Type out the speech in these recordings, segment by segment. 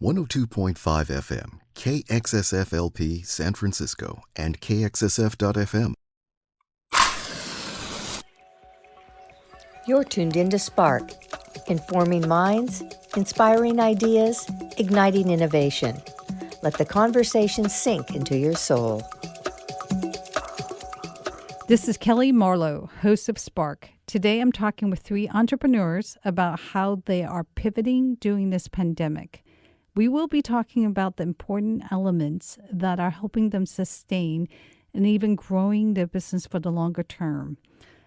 102.5 FM, KXSFLP San Francisco, and KXSF.FM. You're tuned into Spark, informing minds, inspiring ideas, igniting innovation. Let the conversation sink into your soul. This is Kellee Marlowe, host of Spark. Today I'm talking with three entrepreneurs about how they are pivoting during this pandemic. We will be talking about the important elements that are helping them sustain and even growing their business for the longer term.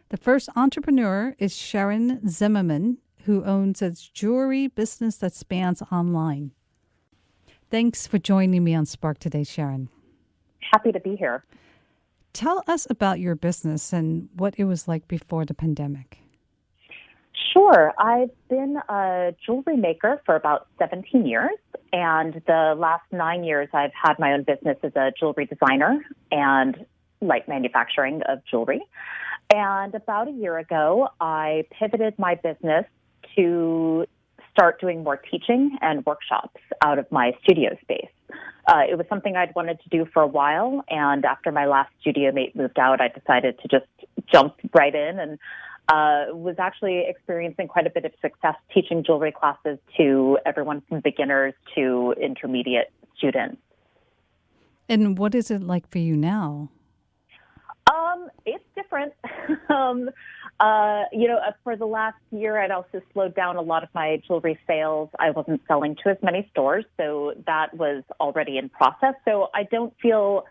The first entrepreneur is Sharon Zimmerman, who owns a jewelry business that spans online. Thanks for joining me on Spark today, Sharon. Happy to be here. Tell us about your business and what it was like before the pandemic. Sure. I've been a jewelry maker for about 17 years, and the last 9 years I've had my own business as a jewelry designer and light manufacturing of jewelry. And about a year ago, I pivoted my business to start doing more teaching and workshops out of my studio space. It was something I'd wanted to do for a while, and after my last studio mate moved out, I decided to just jump right in and was actually experiencing quite a bit of success teaching jewelry classes to everyone from beginners to intermediate students. And what is it like for you now? It's different. For the last year, I'd also slowed down a lot of my jewelry sales. I wasn't selling to as many stores, so that was already in process. So I don't feel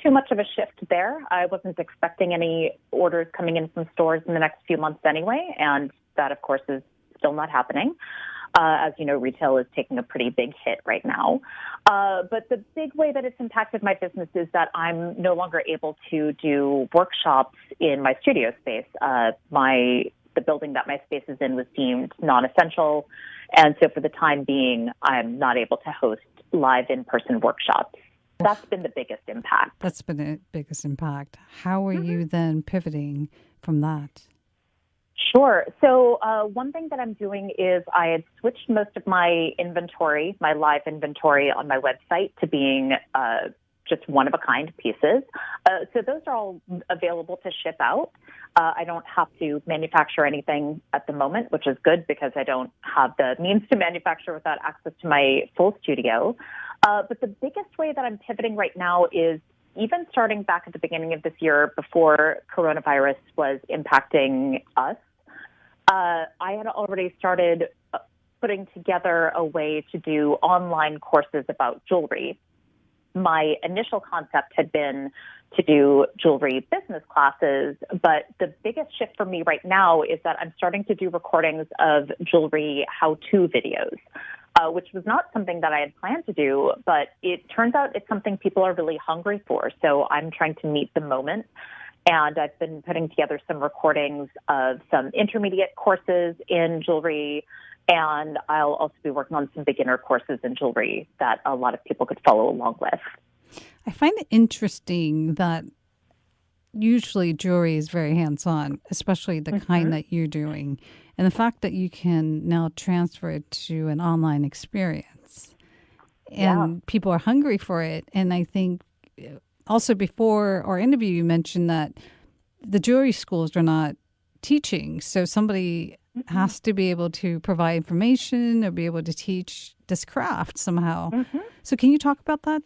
too much of a shift there. I wasn't expecting any orders coming in from stores in the next few months anyway, and that, of course, is still not happening. As you know, retail is taking a pretty big hit right now. But the big way that it's impacted my business is that I'm no longer able to do workshops in my studio space. The building that my space is in was deemed non-essential, and so for the time being, I'm not able to host live in-person workshops. That's been the biggest impact. That's been the biggest impact. How are you then pivoting from that? Sure. So one thing that I'm doing is I had switched most of my inventory, my live inventory on my website to being just one-of-a-kind pieces. So those are all available to ship out. I don't have to manufacture anything at the moment, which is good because I don't have the means to manufacture without access to my full studio. But the biggest way that I'm pivoting right now is even starting back at the beginning of this year before coronavirus was impacting us. I had already started putting together a way to do online courses about jewelry. My initial concept had been to do jewelry business classes, but the biggest shift for me right now is that I'm starting to do recordings of jewelry how-to videos, which was not something that I had planned to do, but it turns out it's something people are really hungry for. So I'm trying to meet the moment. And I've been putting together some recordings of some intermediate courses in jewelry, and I'll also be working on some beginner courses in jewelry that a lot of people could follow along with. I find it interesting that usually jewelry is very hands-on, especially the kind that you're doing. And the fact that you can now transfer it to an online experience. And people are hungry for it. And I think also before our interview, you mentioned that the jewelry schools are not teaching. So somebody has to be able to provide information or be able to teach this craft somehow. So can you talk about that?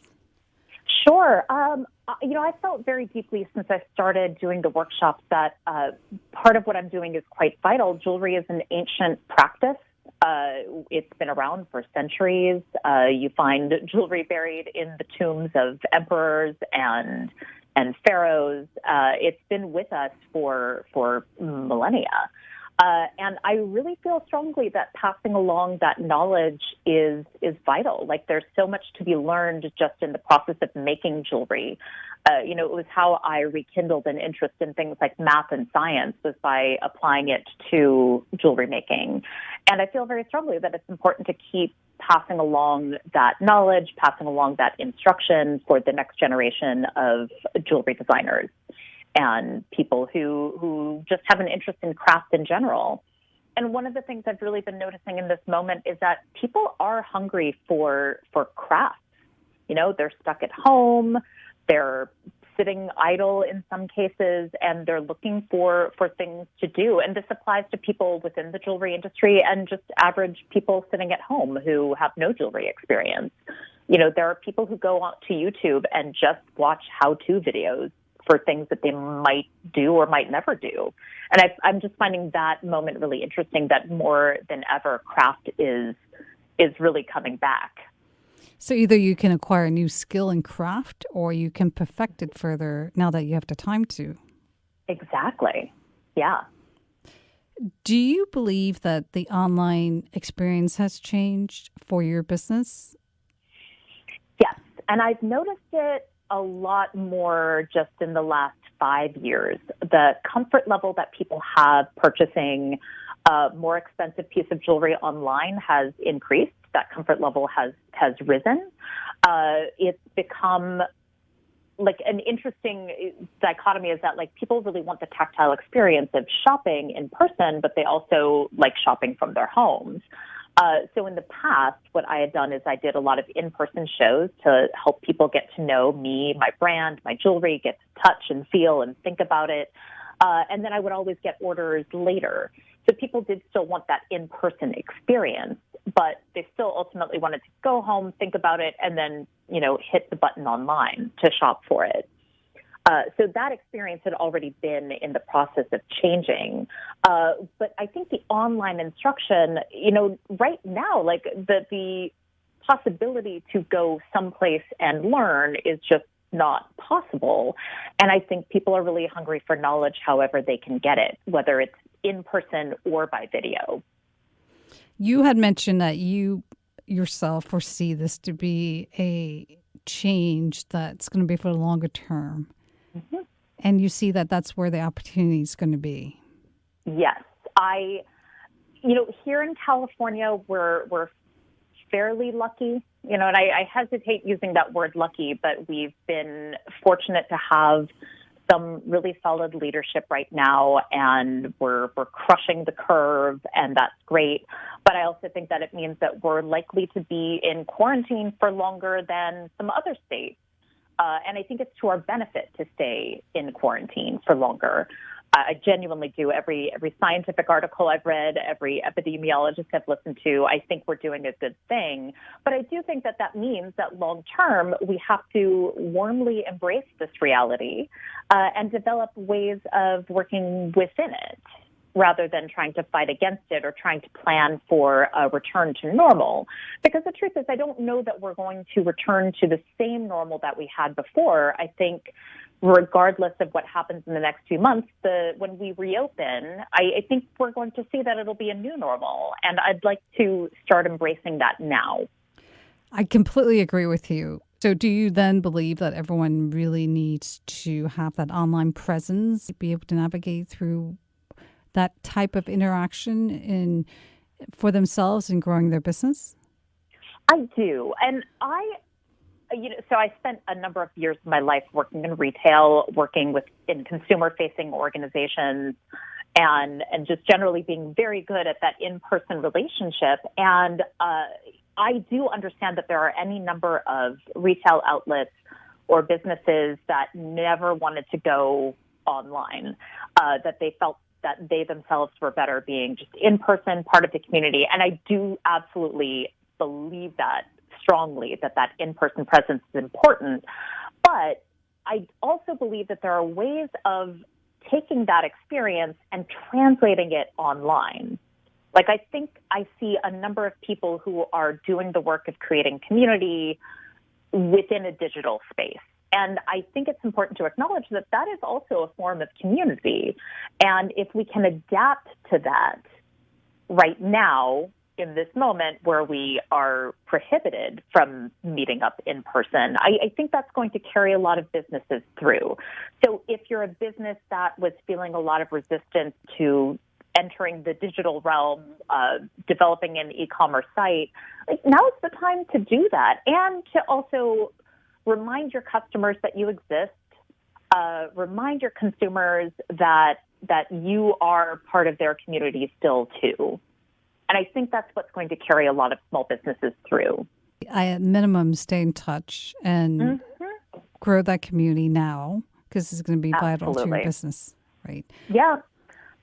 Sure. I felt very deeply since I started doing the workshops that part of what I'm doing is quite vital. Jewelry is an ancient practice. It's been around for centuries. You find jewelry buried in the tombs of emperors and pharaohs. It's been with us for millennia. And I really feel strongly that passing along that knowledge is vital. Like there's so much to be learned just in the process of making jewelry. It was how I rekindled an interest in things like math and science was by applying it to jewelry making. And I feel very strongly that it's important to keep passing along that knowledge, passing along that instruction for the next generation of jewelry designers and people who just have an interest in craft in general. And one of the things I've really been noticing in this moment is that people are hungry for crafts. You know, they're stuck at home, they're sitting idle in some cases, and they're looking for things to do. And this applies to people within the jewelry industry and just average people sitting at home who have no jewelry experience. You know, there are people who go on to YouTube and just watch how-to videos for things that they might do or might never do. And I'm just finding that moment really interesting, that more than ever, craft is really coming back. So either you can acquire a new skill in craft or you can perfect it further now that you have the time to. Exactly. Yeah. Do you believe that the online experience has changed for your business? Yes. And I've noticed it a lot more just in the last 5 years. The comfort level that people have purchasing a more expensive piece of jewelry online has increased. That comfort level has risen. It's become like an interesting dichotomy, is that like people really want the tactile experience of shopping in person, but they also like shopping from their homes. So in the past, what I had done is I did a lot of in-person shows to help people get to know me, my brand, my jewelry, get to touch and feel and think about it. And then I would always get orders later. So people did still want that in-person experience, but they still ultimately wanted to go home, think about it, and then, you know, hit the button online to shop for it. So that experience had already been in the process of changing. But I think the online instruction, you know, right now, like the possibility to go someplace and learn is just not possible. And I think people are really hungry for knowledge however they can get it, whether it's in person or by video. You had mentioned that you yourself foresee this to be a change that's going to be for the longer term. Mm-hmm. And you see that that's where the opportunity is going to be. Yes. Here in California, we're fairly lucky, you know, and I hesitate using that word lucky, but we've been fortunate to have some really solid leadership right now, and we're crushing the curve, and that's great. But I also think that it means that we're likely to be in quarantine for longer than some other states. And I think it's to our benefit to stay in quarantine for longer. I genuinely do. Every scientific article I've read, every epidemiologist I've listened to, I think we're doing a good thing. But I do think that means that long term, we have to warmly embrace this reality and develop ways of working within it, rather than trying to fight against it or trying to plan for a return to normal. Because the truth is, I don't know that we're going to return to the same normal that we had before. I think regardless of what happens in the next few months, when we reopen, I think we're going to see that it'll be a new normal. And I'd like to start embracing that now. I completely agree with you. So do you then believe that everyone really needs to have that online presence, be able to navigate through that type of interaction for themselves in growing their business? I do. And so I spent a number of years of my life working in retail, working in consumer-facing organizations, and just generally being very good at that in-person relationship. And I do understand that there are any number of retail outlets or businesses that never wanted to go online, that they felt that they themselves were better being just in person, part of the community. And I do absolutely believe that strongly, that in-person presence is important. But I also believe that there are ways of taking that experience and translating it online. Like, I think I see a number of people who are doing the work of creating community within a digital space. And I think it's important to acknowledge that is also a form of community. And if we can adapt to that right now, in this moment where we are prohibited from meeting up in person, I think that's going to carry a lot of businesses through. So if you're a business that was feeling a lot of resistance to entering the digital realm, developing an e-commerce site, now is the time to do that, and to also remind your customers that you exist, remind your consumers that that you are part of their community still too. And I think that's what's going to carry a lot of small businesses through. I, at minimum, stay in touch and grow that community now, because it's going to be vital to your business, right? Yeah.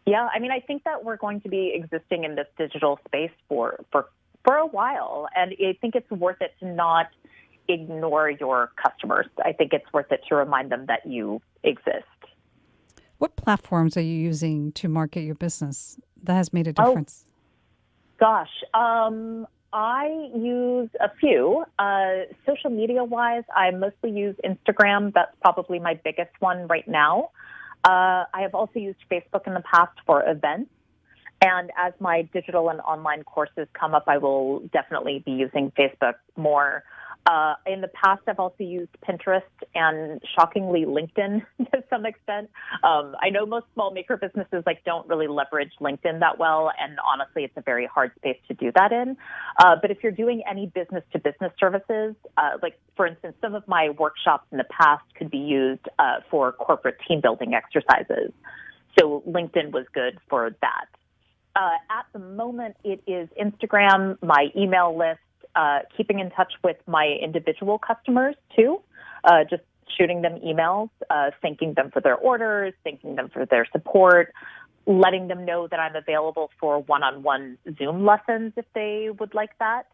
Yeah. I mean, I think that we're going to be existing in this digital space for a while. And I think it's worth it to not ignore your customers. I think it's worth it to remind them that you exist. What platforms are you using to market your business that has made a difference? Gosh, I use a few. Social media-wise, I mostly use Instagram. That's probably my biggest one right now. I have also used Facebook in the past for events. And as my digital and online courses come up, I will definitely be using Facebook more. In the past, I've also used Pinterest and, shockingly, LinkedIn to some extent. I know most small maker businesses don't really leverage LinkedIn that well, and honestly, it's a very hard space to do that in. But if you're doing any business-to-business services, for instance, some of my workshops in the past could be used for corporate team building exercises. So LinkedIn was good for that. At the moment, it is Instagram, my email list, keeping in touch with my individual customers too, just shooting them emails, thanking them for their orders, thanking them for their support, letting them know that I'm available for one-on-one Zoom lessons if they would like that.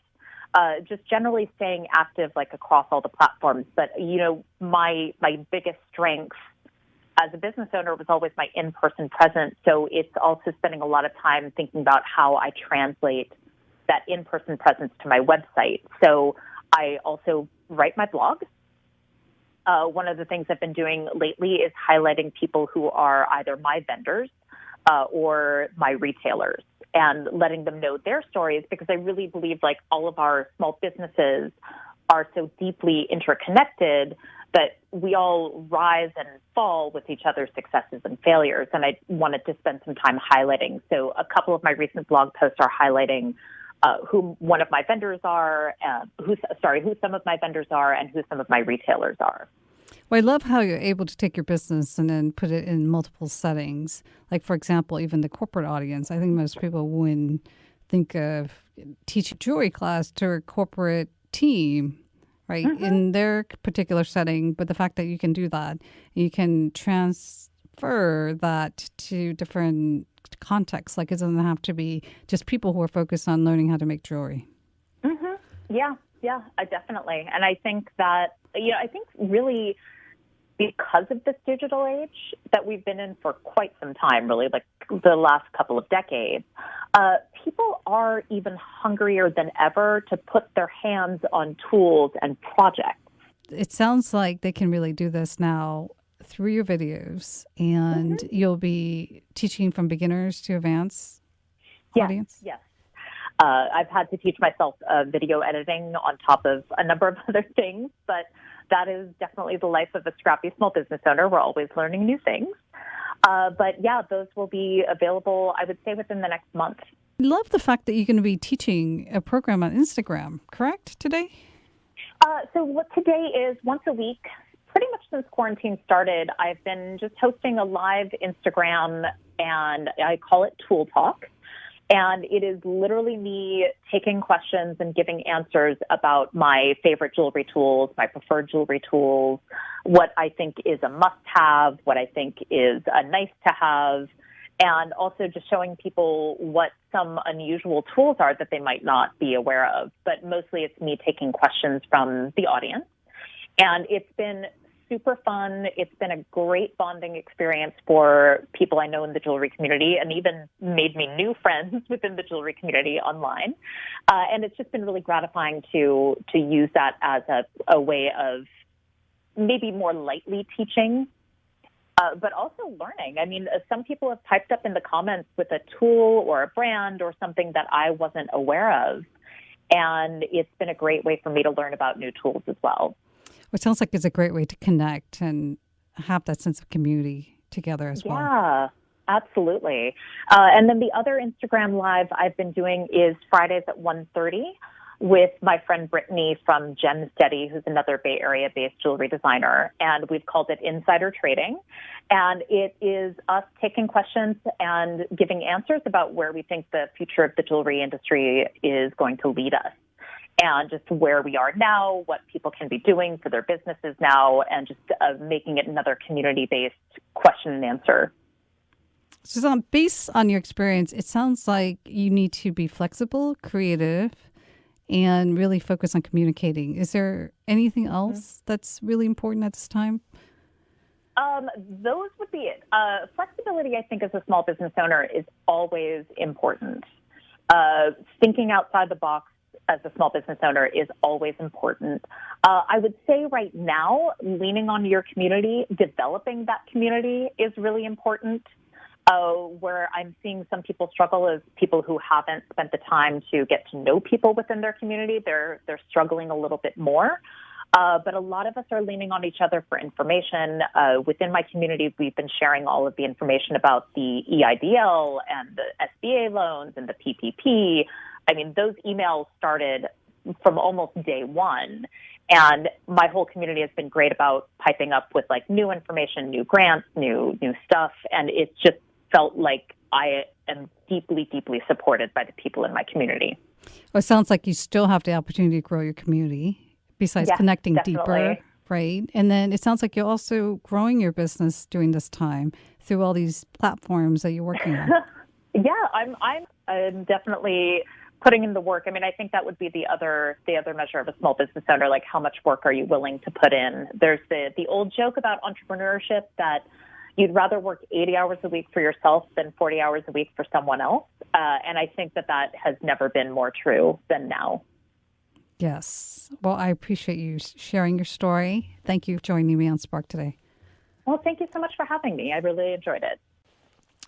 Just generally staying active across all the platforms. But, my biggest strength as a business owner was always my in-person presence. So it's also spending a lot of time thinking about how I translate that in-person presence to my website. So I also write my blog. One of the things I've been doing lately is highlighting people who are either my vendors or my retailers and letting them know their stories, because I really believe all of our small businesses are so deeply interconnected that we all rise and fall with each other's successes and failures. And I wanted to spend some time highlighting. So a couple of my recent blog posts are highlighting who one of my vendors are, who some of my vendors are, and who some of my retailers are. Well, I love how you're able to take your business and then put it in multiple settings. Like, for example, even the corporate audience. I think most people wouldn't think of teaching jewelry class to a corporate team, right, in their particular setting. But the fact that you can do that, you can transfer that to different contexts. It doesn't have to be just people who are focused on learning how to make jewelry. Yeah, definitely. And I think that, I think really because of this digital age that we've been in for quite some time, really, the last couple of decades, people are even hungrier than ever to put their hands on tools and projects. It sounds like they can really do this now through your videos, and you'll be teaching from beginners to advanced audience? Yes. I've had to teach myself video editing on top of a number of other things, but that is definitely the life of a scrappy small business owner. We're always learning new things. But those will be available, I would say, within the next month. I love the fact that you're going to be teaching a program on Instagram, correct, today? So what today is once a week. Pretty much since quarantine started, I've been just hosting a live Instagram, and I call it Tool Talk. And it is literally me taking questions and giving answers about my favorite jewelry tools, my preferred jewelry tools, what I think is a must-have, what I think is a nice-to-have, and also just showing people what some unusual tools are that they might not be aware of. But mostly it's me taking questions from the audience. And it's been super fun. It's been a great bonding experience for people I know in the jewelry community, and even made me new friends within the jewelry community online. And it's just been really gratifying to use that as a way of maybe more lightly teaching, but also learning. I mean, some people have typed up in the comments with a tool or a brand or something that I wasn't aware of. And it's been a great way for me to learn about new tools as well. It sounds like it's a great way to connect and have that sense of community together as well. Yeah, absolutely. And then the other Instagram Live I've been doing is Fridays at 1:30. with my friend Brittany from Gem Steady, who's another Bay Area-based jewelry designer, and we've called it Insider Trading. And it is us taking questions and giving answers about where we think the future of the jewelry industry is going to lead us, and just where we are now, what people can be doing for their businesses now, and just making it another community-based question and answer. So, based on your experience, it sounds like you need to be flexible, creative, and really focus on communicating. Is there anything else that's really important at this time? Those would be it. Flexibility, I think, as a small business owner is always important. Thinking outside the box as a small business owner is always important. I would say right now, leaning on your community, developing that community is really important. Where I'm seeing some people struggle is people who haven't spent the time to get to know people within their community. They're struggling a little bit more. But a lot of us are leaning on each other for information. Within my community, we've been sharing all of the information about the EIDL and the SBA loans and the PPP. I mean, those emails started from almost day one. And my whole community has been great about piping up with like new information, new grants, new stuff. And it's just felt like I am deeply, deeply supported by the people in my community. Well, it sounds like you still have the opportunity to grow your community besides connecting deeper, right? And then it sounds like you're also growing your business during this time through all these platforms that you're working on. Yeah, I'm definitely putting in the work. I mean, I think that would be the other measure of a small business owner, like how much work are you willing to put in? There's the old joke about entrepreneurship that you'd rather work 80 hours a week for yourself than 40 hours a week for someone else. And I think that has never been more true than now. Yes. Well, I appreciate you sharing your story. Thank you for joining me on Spark today. Well, thank you so much for having me. I really enjoyed it.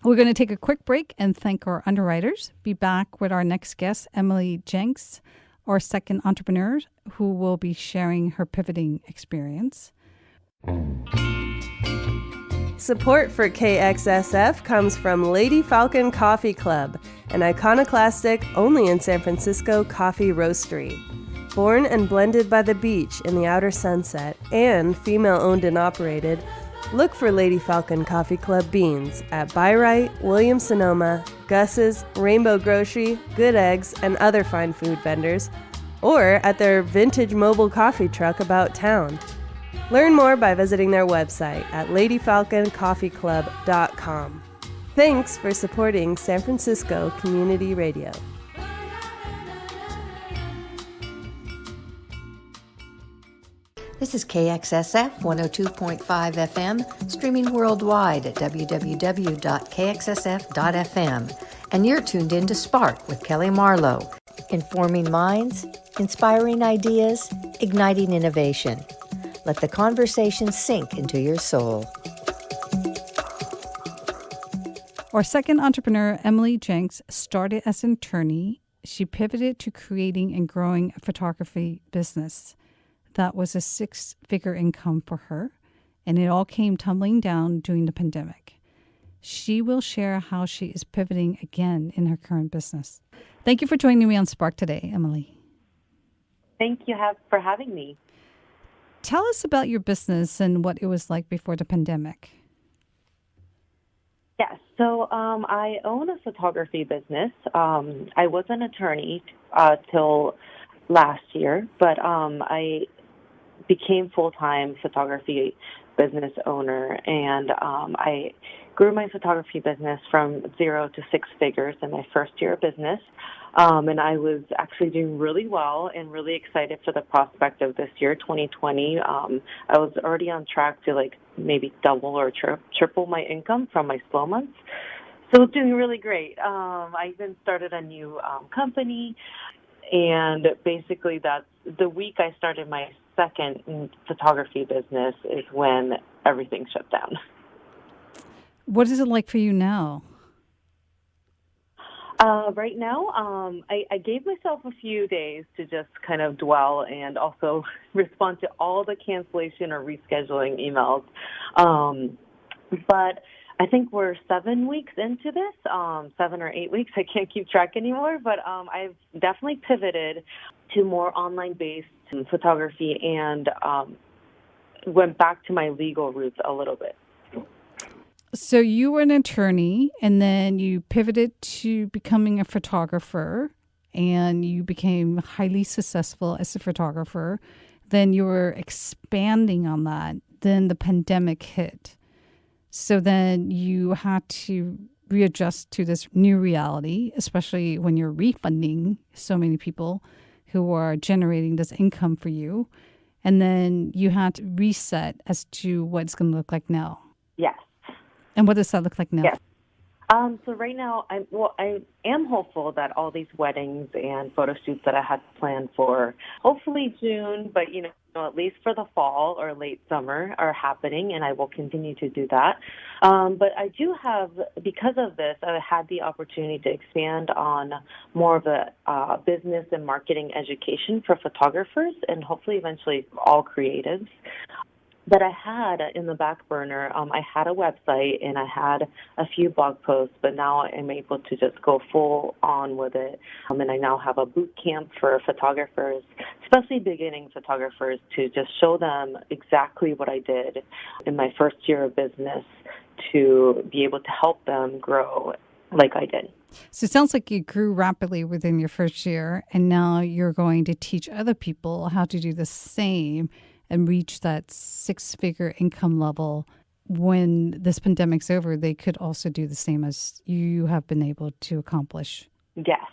We're going to take a quick break and thank our underwriters. Be back with our next guest, Emily Jenks, our second entrepreneur, who will be sharing her pivoting experience. Support for KXSF comes from Lady Falcon Coffee Club, an iconoclastic, only in San Francisco coffee roastery. Born and blended by the beach in the outer sunset and female-owned and operated, look for Lady Falcon Coffee Club beans at Byright, Williams-Sonoma, Gus's, Rainbow Grocery, Good Eggs, and other fine food vendors, or at their vintage mobile coffee truck about town. Learn more by visiting their website at ladyfalconcoffeeclub.com. Thanks for supporting San Francisco Community Radio. This is KXSF 102.5 FM, streaming worldwide at www.kxsf.fm. And you're tuned in to Spark with Kellee Marlowe, informing minds, inspiring ideas, igniting innovation. Let the conversation sink into your soul. Our second entrepreneur, Emily Jenks, started as an attorney. She pivoted to creating and growing a photography business. That was a 6-figure income for her, and it all came tumbling down during the pandemic. She will share how she is pivoting again in her current business. Thank you for joining me on Spark today, Emily. Thank you for having me. Tell us about your business and what it was like before the pandemic. Yes, so I own a photography business. I was an attorney till last year, but I became full-time photography business owner, and I grew my photography business from 0 to 6 figures in my first year of business. And I was actually doing really well and really excited for the prospect of this year, 2020. I was already on track to like maybe double or triple my income from my slow months. So it was doing really great. I even started a new company, and basically that's the week I started my second photography business is when everything shut down. What is it like for you now? Right now, I gave myself a few days to just kind of dwell and also respond to all the cancellation or rescheduling emails. But I think we're 7 weeks into this, 7 or 8 weeks. I can't keep track anymore, but I've definitely pivoted to more online-based photography and went back to my legal roots a little bit. So you were an attorney, and then you pivoted to becoming a photographer, and you became highly successful as a photographer. Then you were expanding on that. Then the pandemic hit. So then you had to readjust to this new reality, especially when you're refunding so many people who are generating this income for you. And then you had to reset as to what it's going to look like now. Yes. And what does that look like now? Yes. So right now, I am hopeful that all these weddings and photo shoots that I had planned for, hopefully June, but at least for the fall or late summer, are happening, and I will continue to do that. But I do have, because of this, I had the opportunity to expand on more of a business and marketing education for photographers, and hopefully eventually all creatives. That I had in the back burner. I had a website and I had a few blog posts, but now I'm able to just go full on with it. And I now have a boot camp for photographers, especially beginning photographers, to just show them exactly what I did in my first year of business to be able to help them grow like I did. So it sounds like you grew rapidly within your first year, and now you're going to teach other people how to do the same and reach that six-figure income level. When this pandemic's over, they could also do the same as you have been able to accomplish. Yes.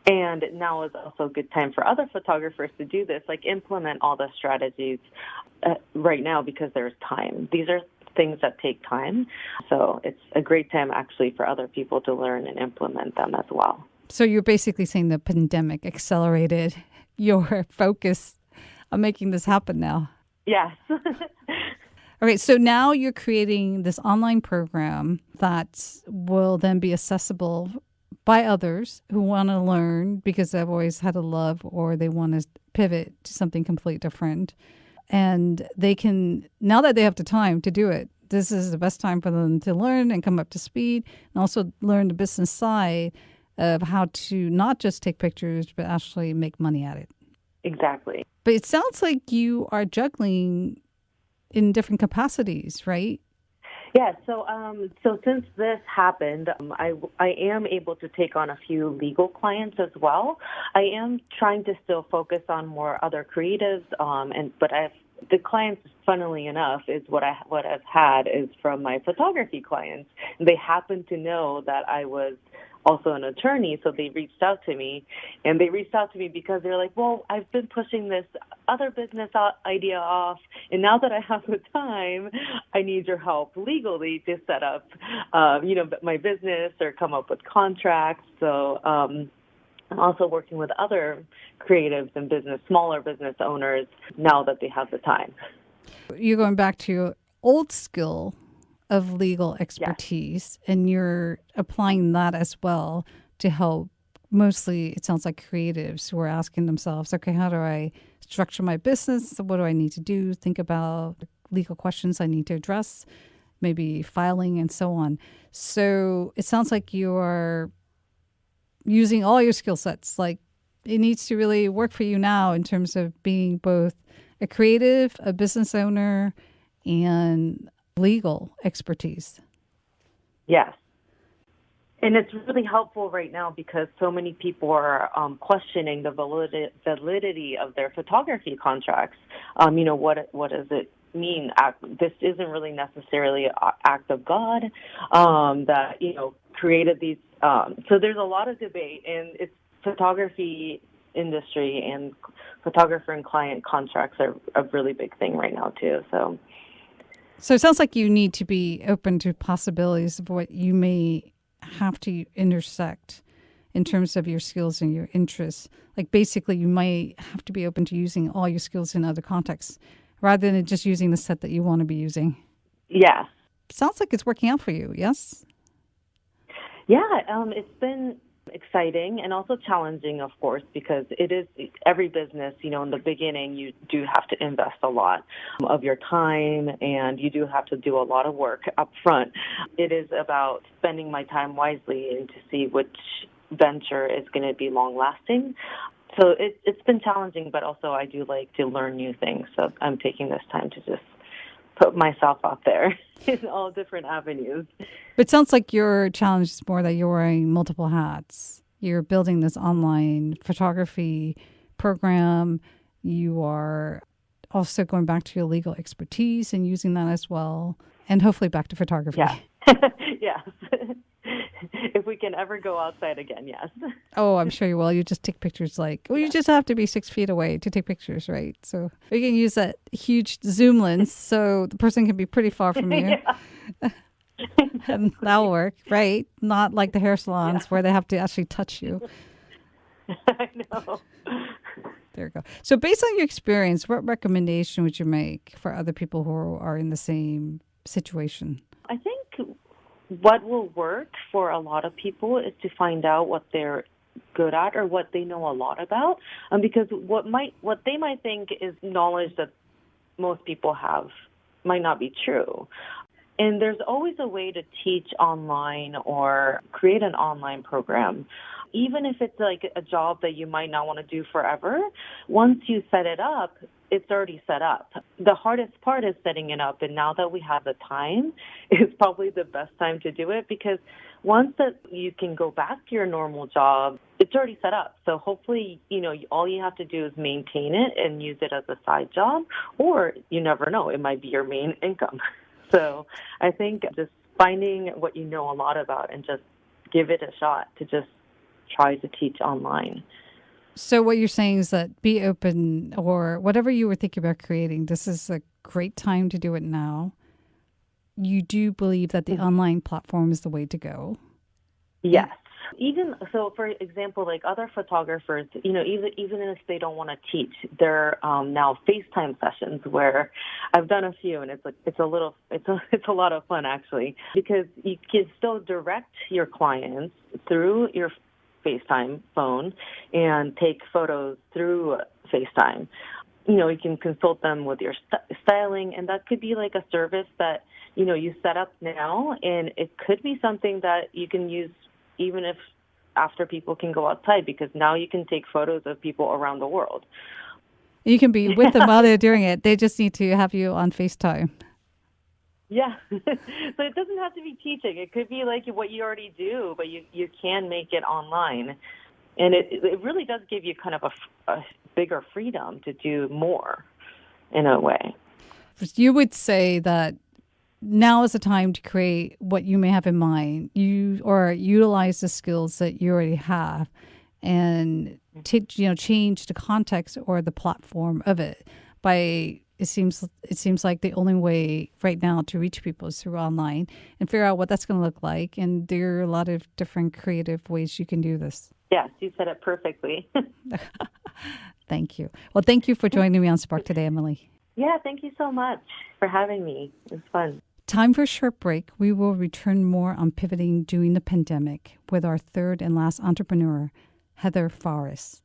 And now is also a good time for other photographers to do this, like implement all the strategies right now, because there's time. These are things that take time. So it's a great time actually for other people to learn and implement them as well. So you're basically saying the pandemic accelerated your focus on making this happen now. Yes. Okay, so now you're creating this online program that will then be accessible by others who want to learn because they've always had a love or they want to pivot to something completely different. And they can, now that they have the time to do it, this is the best time for them to learn and come up to speed and also learn the business side of how to not just take pictures, but actually make money at it. Exactly. But it sounds like you are juggling in different capacities, right? Yeah. So since this happened, I am able to take on a few legal clients as well. I am trying to still focus on more other creatives, but the clients, funnily enough, is what I've had is from my photography clients. They happen to know that I was also an attorney, so they reached out to me, and they reached out to me because they're like, well, I've been pushing this other business idea off, and now that I have the time, I need your help legally to set up, my business or come up with contracts. So I'm also working with other creatives and smaller business owners now that they have the time. You're going back to your old skill of legal expertise, yes, and you're applying that as well to help mostly, it sounds like, creatives who are asking themselves, okay, how do I structure my business? What do I need to do? Think about legal questions I need to address, maybe filing and so on. So it sounds like you are using all your skill sets. Like, it needs to really work for you now in terms of being both a creative, a business owner, and legal expertise. Yes. And it's really helpful right now because so many people are questioning the validity of their photography contracts. What does it mean? This isn't really necessarily an act of God that, created these. So there's a lot of debate, and it's photography industry and photographer and client contracts are a really big thing right now too. So it sounds like you need to be open to possibilities of what you may have to intersect in terms of your skills and your interests. Like, basically, you might have to be open to using all your skills in other contexts rather than just using the set that you want to be using. Yeah. Sounds like it's working out for you, yes? Yeah, exciting and also challenging, of course, because it is every business, in the beginning, you do have to invest a lot of your time and you do have to do a lot of work up front. It is about spending my time wisely and to see which venture is going to be long lasting. So it's been challenging, but also I do like to learn new things. So I'm taking this time to just put myself out there in all different avenues. But it sounds like your challenge is more that you're wearing multiple hats. You're building this online photography program. You are also going back to your legal expertise and using that as well. And hopefully back to photography. Yeah. Yes. If we can ever go outside again, yes. Oh, I'm sure you will. You just take pictures you just have to be 6 feet away to take pictures, right? So you can use that huge zoom lens so the person can be pretty far from you. And that'll work, right? Not like the hair salons where they have to actually touch you. I know. There you go. So based on your experience, what recommendation would you make for other people who are in the same situation? I think what will work for a lot of people is to find out what they're good at or what they know a lot about, because what they might think is knowledge that most people have might not be true. And there's always a way to teach online or create an online program. Even if it's like a job that you might not want to do forever, once you set it up, it's already set up. The hardest part is setting it up, and now that we have the time, it's probably the best time to do it, because once that you can go back to your normal job, it's already set up. So hopefully, all you have to do is maintain it and use it as a side job, or you never know, it might be your main income. So I think just finding what you know a lot about and just give it a shot to just try to teach online. So what you're saying is that be open, or whatever you were thinking about creating, this is a great time to do it now. You do believe that the online platform is the way to go? Yes. Even so, for example, like other photographers, even if they don't want to teach, there are now FaceTime sessions where I've done a few, and it's a lot of fun actually, because you can still direct your clients through your FaceTime phone and take photos through FaceTime. You can consult them with your styling, and that could be like a service that, you set up now, and it could be something that you can use even if after people can go outside, because now you can take photos of people around the world. You can be with them while they're doing it. They just need to have you on FaceTime. Yeah. So it doesn't have to be teaching. It could be like what you already do, but you can make it online. And it really does give you kind of a bigger freedom to do more in a way. You would say that now is the time to create what you may have in mind, or utilize the skills that you already have, and change the context or the platform of it. It seems like the only way right now to reach people is through online, and figure out what that's going to look like. And there are a lot of different creative ways you can do this. Yes, you said it perfectly. Thank you. Well, thank you for joining me on Spark today, Emily. Yeah, thank you so much for having me. It was fun. Time for a short break. We will return more on pivoting during the pandemic with our third and last entrepreneur, Heather Forrest.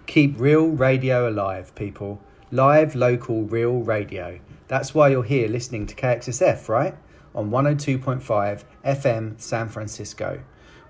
Keep real radio alive, people. Live, local, real radio. That's why you're here listening to KXSF, right? On 102.5 FM San Francisco.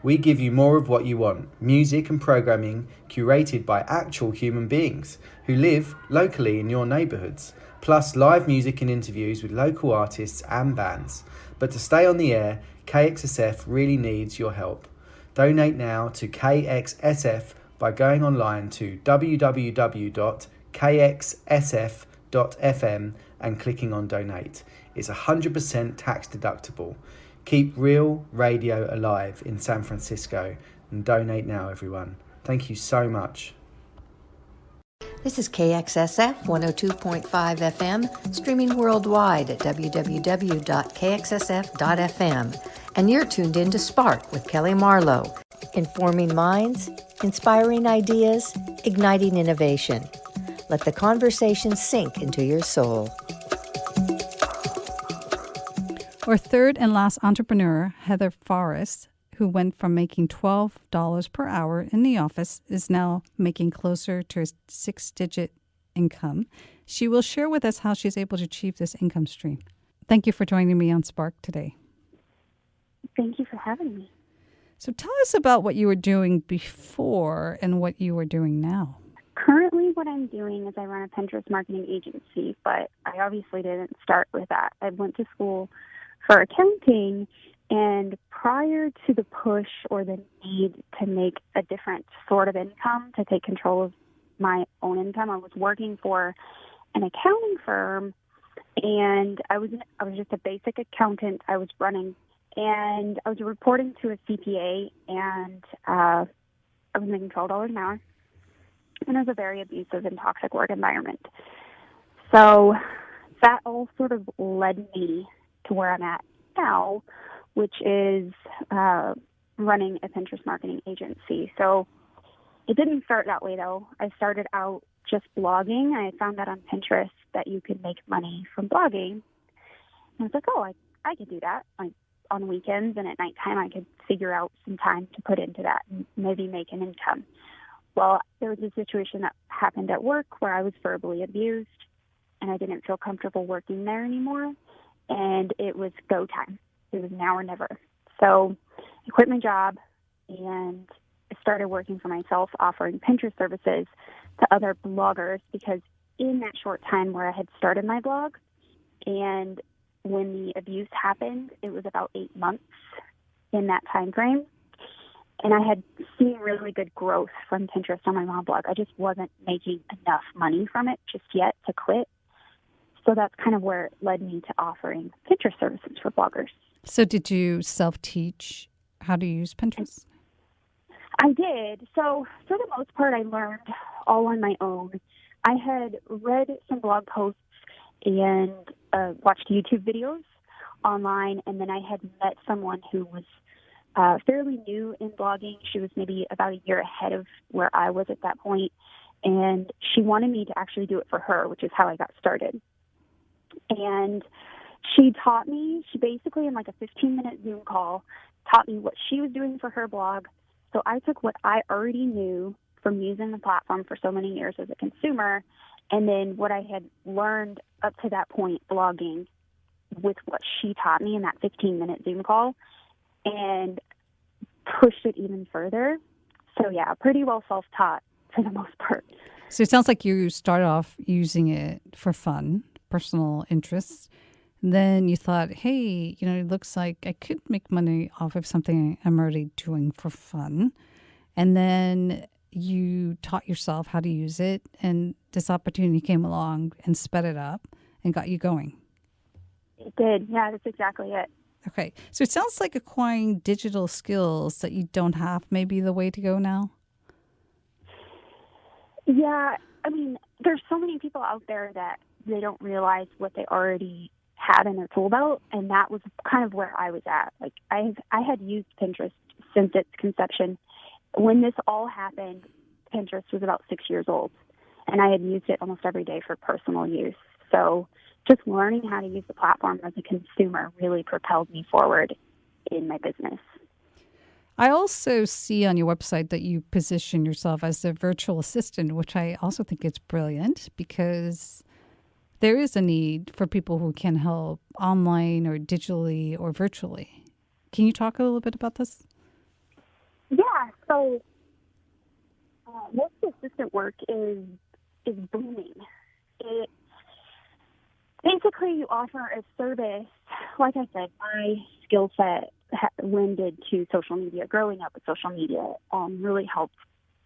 We give you more of what you want. Music and programming curated by actual human beings who live locally in your neighbourhoods. Plus live music and interviews with local artists and bands. But to stay on the air, KXSF really needs your help. Donate now to KXSF by going online to www.kxsf.fm and clicking on donate. It's 100% tax deductible. Keep real radio alive in San Francisco and donate now, everyone. Thank you so much. This is KXSF 102.5 FM, streaming worldwide at www.kxsf.fm. And you're tuned in to Spark with Kellee Marlowe, informing minds, inspiring ideas, igniting innovation. Let the conversation sink into your soul. Our third and last entrepreneur, Heather Forrest, who went from making $12 per hour in the office is now making closer to a 6-digit income. She will share with us how she's able to achieve this income stream. Thank you for joining me on Spark today. Thank you for having me. So tell us about what you were doing before and what you are doing now. Currently, what I'm doing is I run a Pinterest marketing agency, but I obviously didn't start with that. I went to school for accounting, and prior to the push or the need to make a different sort of income, to take control of my own income, I was working for an accounting firm, and I was just a basic accountant. I was running, and I was reporting to a CPA, and I was making $12 an hour. And it was a very abusive and toxic work environment. So that all sort of led me to where I'm at now, which is running a Pinterest marketing agency. So it didn't start that way, though. I started out just blogging. I found that on Pinterest that you could make money from blogging. And I was like, oh, I could do that. Like on weekends and at nighttime, I could figure out some time to put into that and maybe make an income. Well, there was a situation that happened at work where I was verbally abused, and I didn't feel comfortable working there anymore, and it was go time. It was now or never. So I quit my job and started working for myself, offering Pinterest services to other bloggers, because in that short time where I had started my blog and when the abuse happened, it was about 8 months in that time frame. And I had seen really good growth from Pinterest on my mom blog. I just wasn't making enough money from it just yet to quit. So that's kind of where it led me to offering Pinterest services for bloggers. So did you self-teach how to use Pinterest? I did. So for the most part, I learned all on my own. I had read some blog posts and watched YouTube videos online, and then I had met someone who was fairly new in blogging. She was maybe about a year ahead of where I was at that point, and she wanted me to actually do it for her, which is how I got started. And she taught me, she basically in like a 15-minute Zoom call, taught me what she was doing for her blog. So I took what I already knew from using the platform for so many years as a consumer, and then what I had learned up to that point blogging with what she taught me in that 15-minute Zoom call, and pushed it even further. So yeah, pretty well self-taught for the most part. So it sounds like you started off using it for fun, personal interests. Then you thought, hey, it looks like I could make money off of something I'm already doing for fun. And then you taught yourself how to use it, and this opportunity came along and sped it up and got you going. It did. Yeah, that's exactly it. Okay. So it sounds like acquiring digital skills that you don't have may be the way to go now. Yeah. I mean, there's so many people out there that they don't realize what they already have in their tool belt, and that was kind of where I was at. Like I had used Pinterest since its conception. When this all happened, Pinterest was about 6 years old, and I had used it almost every day for personal use. So just learning how to use the platform as a consumer really propelled me forward in my business. I also see on your website that you position yourself as a virtual assistant, which I also think is brilliant, because there is a need for people who can help online or digitally or virtually. Can you talk a little bit about this? Yeah, so virtual assistant work is booming. Basically, you offer a service. Like I said, my skill set lended to social media. Growing up with social media really helped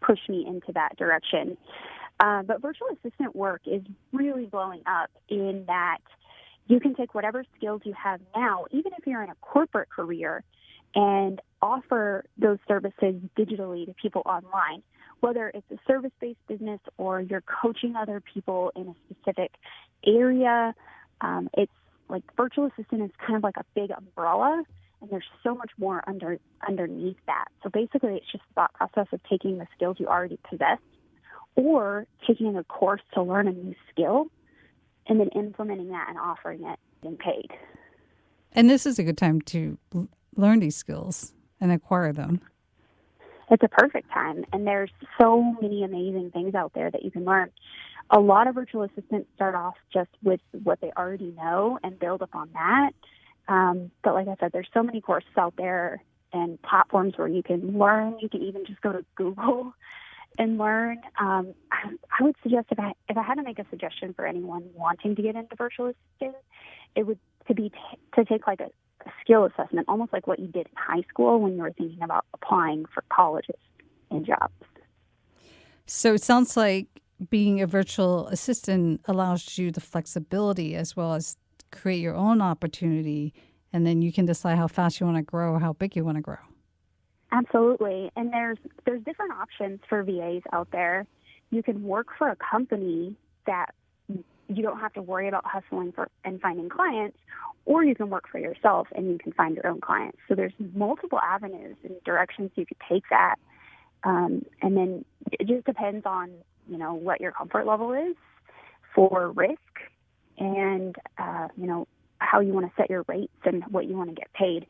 push me into that direction. But virtual assistant work is really blowing up in that you can take whatever skills you have now, even if you're in a corporate career, and offer those services digitally to people online, whether it's a service-based business or you're coaching other people in a specific area. It's like virtual assistant is kind of like a big umbrella, and there's so much more underneath that. So basically, it's just the thought process of taking the skills you already possess or taking a course to learn a new skill and then implementing that and offering it and paid. And this is a good time to learn these skills and acquire them. It's a perfect time, and there's so many amazing things out there that you can learn. A lot of virtual assistants start off just with what they already know and build upon that. But like I said, there's so many courses out there and platforms where you can learn. You can even just go to Google and learn. I would suggest if I had to make a suggestion for anyone wanting to get into virtual assistant, it would to take like a skill assessment, almost like what you did in high school when you were thinking about applying for colleges and jobs. So it sounds like being a virtual assistant allows you the flexibility as well as create your own opportunity, and then you can decide how fast you want to grow, how big you want to grow. Absolutely. And there's different options for VAs out there. You can work for a company that you don't have to worry about hustling for and finding clients, or you can work for yourself and you can find your own clients. So there's multiple avenues and directions you could take that. And then it just depends on, what your comfort level is for risk and, how you want to set your rates and what you want to get paid.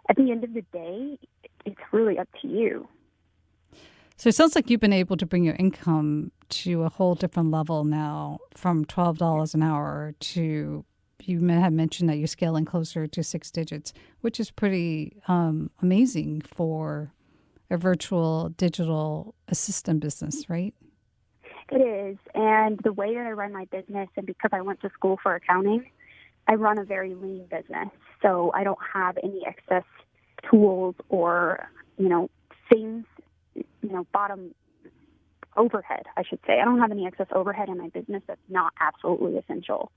At the end of the day, it's really up to you. So it sounds like you've been able to bring your income to a whole different level now, from $12 an hour to, you have mentioned that you're scaling closer to 6 digits, which is pretty amazing for a virtual digital assistant business, right? It is. And the way that I run my business, and because I went to school for accounting, I run a very lean business. So I don't have any excess tools or, things, bottom overhead, I should say. I don't have any excess overhead in my business that's not absolutely essential.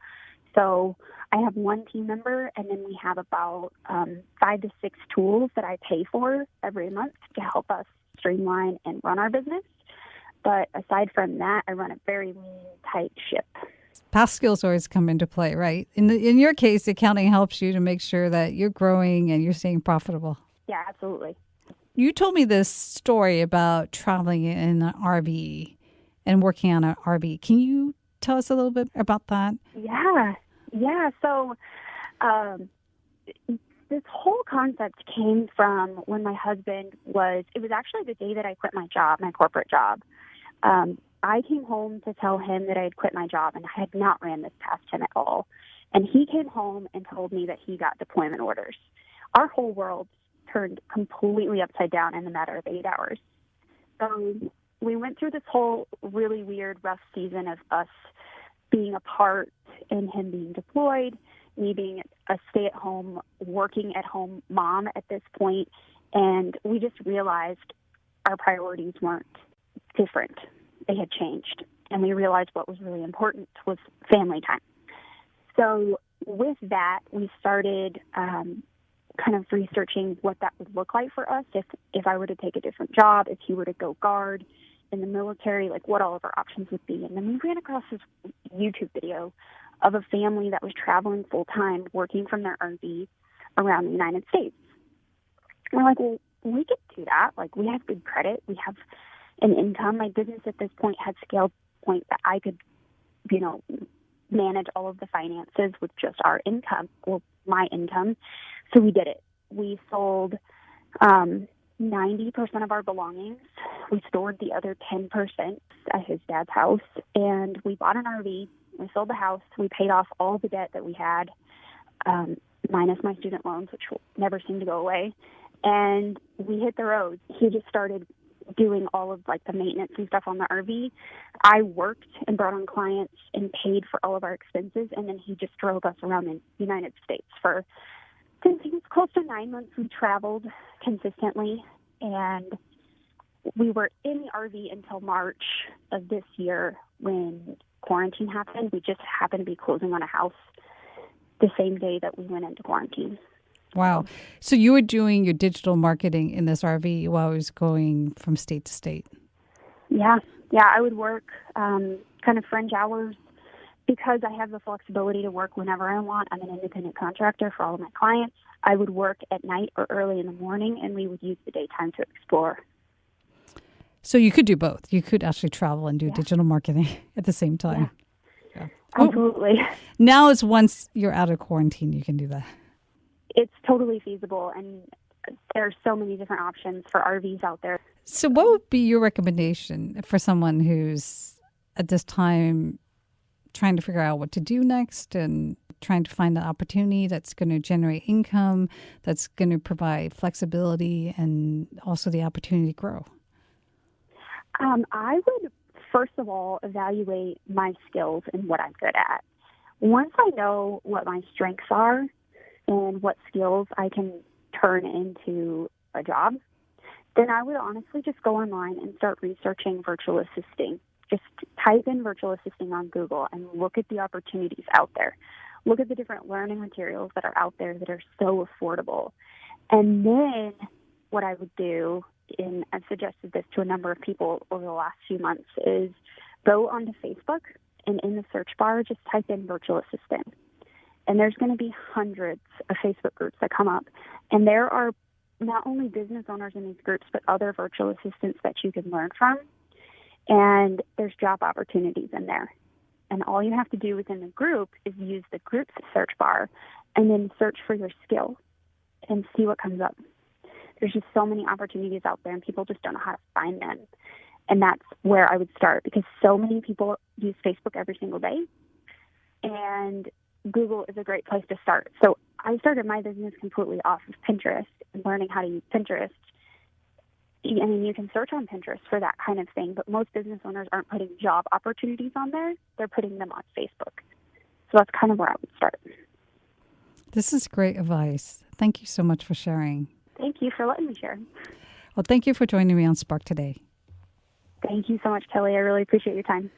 So I have one team member, and then we have about 5 to 6 tools that I pay for every month to help us streamline and run our business. But aside from that, I run a very lean, tight ship. Past skills always come into play, right? In your case, accounting helps you to make sure that you're growing and you're staying profitable. Yeah, absolutely. You told me this story about traveling in an RV and working on an RV. Can you tell us a little bit about that? Yeah. So this whole concept came from when my husband it was actually the day that I quit my job, my corporate job. I came home to tell him that I had quit my job, and I had not ran this past him at all. And he came home and told me that he got deployment orders. Our whole world turned completely upside down in a matter of 8 hours. So we went through this whole really weird, rough season of us being apart and him being deployed, me being a stay-at-home, working-at-home mom at this point, and we just realized our priorities weren't different. They had changed, and we realized what was really important was family time. So with that, we started kind of researching what that would look like for us if I were to take a different job, if he were to go guard in the military, like what all of our options would be. And then we ran across this YouTube video of a family that was traveling full-time, working from their RV around the United States. And we're like, well, we could do that. Like, we have good credit. We have an income. My business at this point had scaled to the point that I could, manage all of the finances with just our income, or my income. So we did it. We sold 90% of our belongings. We stored the other 10% at his dad's house, and we bought an RV. We sold the house. We paid off all the debt that we had, minus my student loans, which never seemed to go away. And we hit the road. He just started doing all of the maintenance and stuff on the RV. I worked and brought on clients and paid for all of our expenses, and then he just drove us around the United States for, I think it was close to 9 months. We traveled consistently, and we were in the RV until March of this year when quarantine happened. We just happened to be closing on a house the same day that we went into quarantine. Wow. So you were doing your digital marketing in this RV while it was going from state to state. Yeah. I would work kind of fringe hours because I have the flexibility to work whenever I want. I'm an independent contractor for all of my clients. I would work at night or early in the morning, and we would use the daytime to explore. So you could do both. You could actually travel and do digital marketing at the same time. Yeah. Absolutely. Now is once you're out of quarantine, you can do that. It's totally feasible, and there are so many different options for RVs out there. So what would be your recommendation for someone who's at this time trying to figure out what to do next and trying to find an opportunity that's going to generate income, that's going to provide flexibility and also the opportunity to grow? I would, first of all, evaluate my skills and what I'm good at. Once I know what my strengths are and what skills I can turn into a job, then I would honestly just go online and start researching virtual assisting. Just type in virtual assisting on Google and look at the opportunities out there. Look at the different learning materials that are out there that are so affordable. And then what I would do, and I've suggested this to a number of people over the last few months, is go onto Facebook and in the search bar, just type in virtual assistant. And there's going to be hundreds of Facebook groups that come up. And there are not only business owners in these groups, but other virtual assistants that you can learn from. And there's job opportunities in there. And all you have to do within the group is use the group's search bar and then search for your skill and see what comes up. There's just so many opportunities out there, and people just don't know how to find them. And that's where I would start, because so many people use Facebook every single day, and Google is a great place to start. So I started my business completely off of Pinterest and learning how to use Pinterest. I mean, you can search on Pinterest for that kind of thing, but most business owners aren't putting job opportunities on there. They're putting them on Facebook. So that's kind of where I would start. This is great advice. Thank you so much for sharing. Thank you for letting me share. Well, thank you for joining me on Spark today. Thank you so much, Kellee. I really appreciate your time.